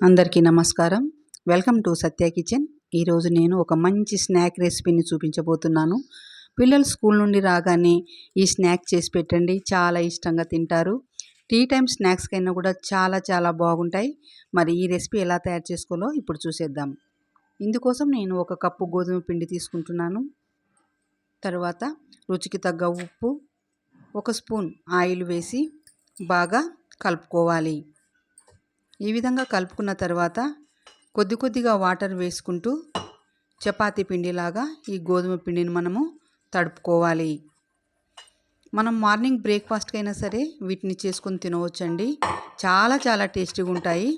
అందరికీ నమస్కారం. Welcome to Satya kitchen. ఈరోజు నేను ఒక మంచి స్నాక్ రెసిపీని చూపించబోతున్నాను. పిల్లలు స్కూల్ నుండి రాగానే ఈ స్నాక్ చేసి పెట్టండి, చాలా ఇష్టంగా తింటారు. టీ టైం స్నాక్స్కైనా కూడా చాలా బాగుంటాయి. మరి ఈ రెసిపీ ఎలా తయారు చేసుకోవాలో ఇప్పుడు చూసేద్దాం. ఇందుకోసం నేను 1 కప్పు గోధుమ పిండి తీసుకుంటున్నాను. తర్వాత రుచికి తగ్గ ఉప్పు, 1 స్పూన్ ఆయిల్ వేసి బాగా కలుపుకోవాలి. ఈ విధంగా కలుపుకున్న తర్వాత కొద్దిగా వాటర్ వేసుకుంటూ చపాతీ పిండిలాగా ఈ గోధుమ పిండిని మనము తడుపుకోవాలి. మనం మార్నింగ్ బ్రేక్ఫాస్ట్కైనా సరే వీటిని చేసుకొని తినవచ్చండి. చాలా టేస్టీగా ఉంటాయి.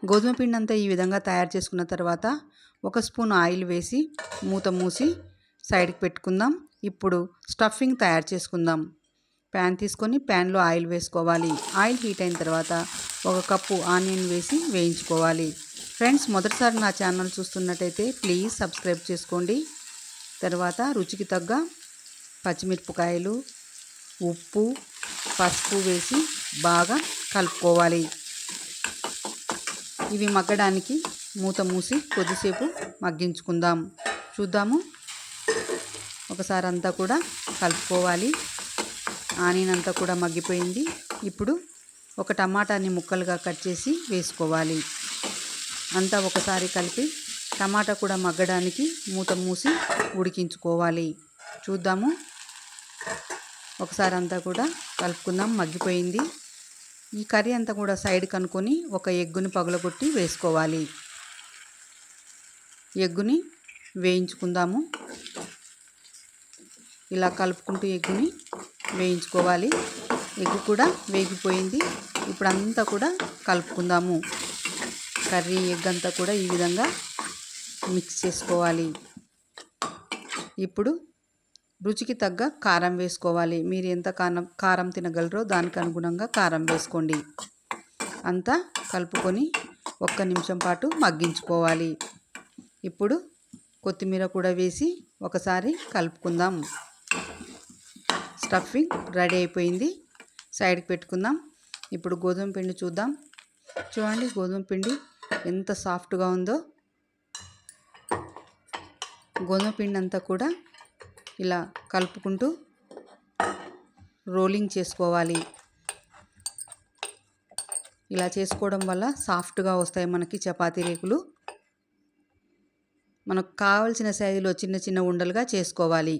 గోధుమ పిండి అంతా ఈ విధంగా తయారు చేసుకున్న తర్వాత 1 స్పూన్ ఆయిల్ వేసి మూత మూసి సైడ్కి పెట్టుకుందాం. ఇప్పుడు స్టఫింగ్ తయారు చేసుకుందాం. ప్యాన్ తీసుకొని ప్యాన్లో ఆయిల్ వేసుకోవాలి. ఆయిల్ హీట్ అయిన తర్వాత 1 కప్పు ఆనియన్ వేసి వేయించుకోవాలి. ఫ్రెండ్స్, మొదటిసారి నా ఛానల్ చూస్తున్నట్టయితే ప్లీజ్ సబ్స్క్రైబ్ చేసుకోండి. తర్వాత రుచికి తగ్గ పచ్చిమిరపకాయలు, ఉప్పు, పసుపు వేసి బాగా కలుపుకోవాలి. ఇవి మగ్గడానికి మూత మూసి కొద్దిసేపు మగ్గించుకుందాం. చూద్దాము. ఒకసారి అంతా కూడా కలుపుకోవాలి. ఆనియన్ అంతా కూడా మగ్గిపోయింది. ఇప్పుడు 1 టమాటాని ముక్కలుగా కట్ చేసి వేసుకోవాలి. అంతా ఒకసారి కలిపి టమాటా కూడా మగ్గడానికి మూత మూసి ఉడికించుకోవాలి. చూద్దాము. ఒకసారి అంతా కూడా కలుపుకుందాం. మగ్గిపోయింది. ఈ కర్రీ అంతా కూడా సైడ్ కనుక్కొని 1 ఎగ్గుని పగలగొట్టి వేసుకోవాలి. ఎగ్గుని వేయించుకుందాము. ఇలా కలుపుకుంటూ ఎగ్గుని వేయించుకోవాలి. ఎగ్ కూడా వేగిపోయింది. ఇప్పుడు అంతా కూడా కలుపుకుందాము. కర్రీ ఎగ్ అంతా కూడా ఈ విధంగా మిక్స్ చేసుకోవాలి. ఇప్పుడు రుచికి తగ్గ కారం వేసుకోవాలి. మీరు ఎంత కారం తినగలరో దానికి అనుగుణంగా కారం వేసుకోండి. అంతా కలుపుకొని 1 నిమిషం పాటు మగ్గించుకోవాలి. ఇప్పుడు కొత్తిమీర కూడా వేసి ఒకసారి కలుపుకుందాం. స్టఫింగ్ రెడీ అయిపోయింది. సైడ్కి పెట్టుకుందాం. ఇప్పుడు గోధుమ పిండి చూద్దాం. చూడండి, గోధుమ పిండి ఎంత సాఫ్ట్గా ఉందో. గోధుమ పిండి అంతా కూడా ఇలా కలుపుకుంటూ రోలింగ్ చేసుకోవాలి. ఇలా చేసుకోవడం వల్ల సాఫ్ట్గా వస్తాయి మనకి చపాతీ రేకులు. మనకు కావలసిన సైజులో చిన్న ఉండలుగా చేసుకోవాలి.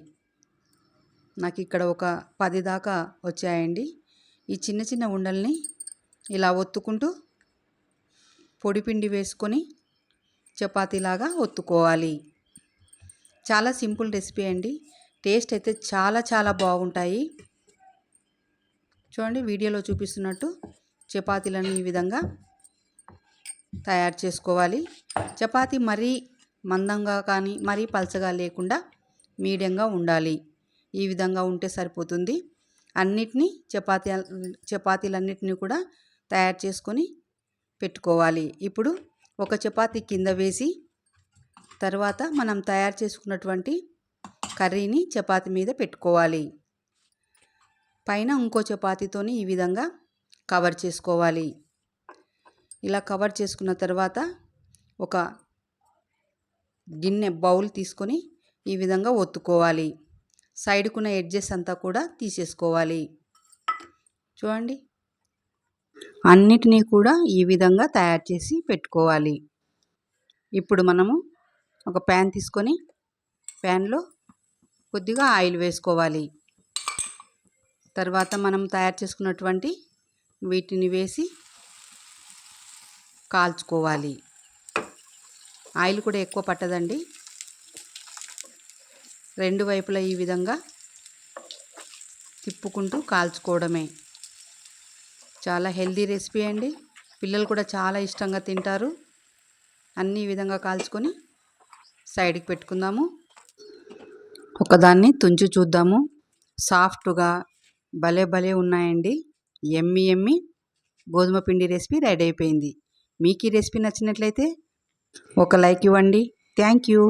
నాకు ఇక్కడ ఒక 10 దాకా వచ్చాయండి. ఈ చిన్న ఉండల్ని ఇలా ఒత్తుకుంటూ పొడిపిండి వేసుకొని చపాతీలాగా ఒత్తుకోవాలి. చాలా సింపుల్ రెసిపీ అండి. టేస్ట్ అయితే చాలా బాగుంటాయి. చూడండి, వీడియోలో చూపిస్తున్నట్టు చపాతీలను ఈ విధంగా తయారు చేసుకోవాలి. చపాతీ మరీ మందంగా కానీ మరీ పలచగా లేకుండా మీడియంగా ఉండాలి. ఈ విధంగా ఉంటే సరిపోతుంది. అన్నిటినీ చపాతీలన్నిటినీ కూడా తయారు చేసుకొని పెట్టుకోవాలి. ఇప్పుడు 1 చపాతీ కింద వేసి తర్వాత మనం తయారు చేసుకున్నటువంటి కర్రీని చపాతీ మీద పెట్టుకోవాలి. పైన ఇంకో చపాతీతోని ఈ విధంగా కవర్ చేసుకోవాలి. ఇలా కవర్ చేసుకున్న తర్వాత ఒక గిన్నె బౌల్ తీసుకొని ఈ విధంగా ఒత్తుకోవాలి. సైడ్కున్న ఎడ్జెస్ అంతా కూడా తీసేసుకోవాలి. చూడండి, అన్నిటినీ కూడా ఈ విధంగా తయారు చేసి పెట్టుకోవాలి. ఇప్పుడు మనము ఒక ప్యాన్ తీసుకొని ప్యాన్లో కొద్దిగా ఆయిల్ వేసుకోవాలి. తర్వాత మనం తయారు చేసుకున్నటువంటి వీటిని వేసి కాల్చుకోవాలి. ఆయిల్ కూడా ఎక్కువ పట్టదండి. 2 వైపులా ఈ విధంగా తిప్పుకుంటూ కాల్చుకోవడమే. చాలా హెల్దీ రెసిపీ అండి. పిల్లలు కూడా చాలా ఇష్టంగా తింటారు. అన్నీ ఈ విధంగా కాల్చుకొని సైడ్కి పెట్టుకుందాము. ఒకదాన్ని తుంచి చూద్దాము. సాఫ్ట్గా భలే ఉన్నాయండి. యమ్మీ గోధుమ పిండి రెసిపీ రెడీ అయిపోయింది. మీకు ఈ రెసిపీ నచ్చినట్లయితే ఒక లైక్ ఇవ్వండి. Thank you.